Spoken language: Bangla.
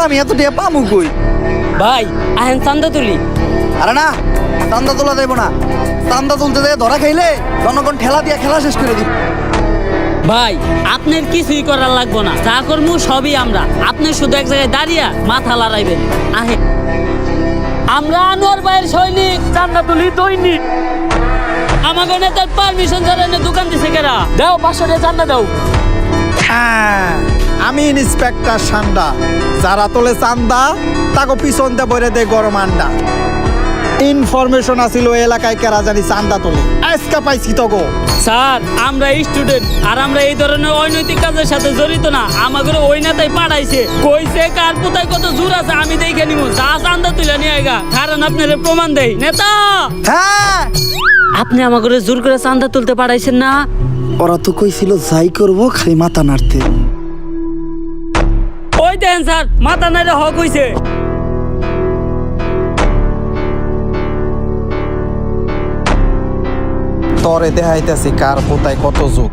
আমি এত টিয়া পামু কই? ভাই আহেন চান্দা তুলি। আরে না, চান্দা তোলা দেবো না। চান্দা তুলতে দেয় ধরা খাইলে জনগণ ঠেলা দিয়ে খেলা শেষ করে দিব। ভাই আপনার কিছুই করার লাগবো না, যা করবো সবই আমরা। আপনি শুধু এক জায়গায় দাঁড়িয়ে মাথা লড়াইবেন। আহে, আমরা আনোয়ার ভাইয়ের সৈনিক, চান্দা তুলি দৈনিক। আমাকে নেতার পারমিশন ছাড়া এনে দোকান দিছে কেরা? দাও 500 টাকা চান্দা দাও। আমি ইন্সপেক্টর সান্ডা, যারা তোলে চান্দা তাকে পিছন দিয়ে বইরে দেয় গরম আন্ডা। ইনফরমেশন আছিল ওই এলাকায় কেরা জানি চান্দা তোলে, আজকা পাইছি তো গো। স্যার আমরা স্টুডেন্ট, আর আমরা এই ধরনের অনৈতিক কাজের সাথে জড়িত না। আমাকে ওই নেতাই পাঠাইছে, কইছে কার কোথায় কত জোর আছে আমি দেখে নিব। যা চান্দা তুলে নিয়ে আইগা, কারণ আপনার প্রমাণ দেই। নেতা হ্যাঁ, আপনি আমাকে জোর করে চান্দা তুলতে পাঠাইছেন না? ওরা তো কইছিল যাই করবো খালি মাথা নাড়তে। ওই দেন স্যার, মাথা নাইলে হক হইছে। তরে দেখাইতেছি কার কোথায় কত যুগ।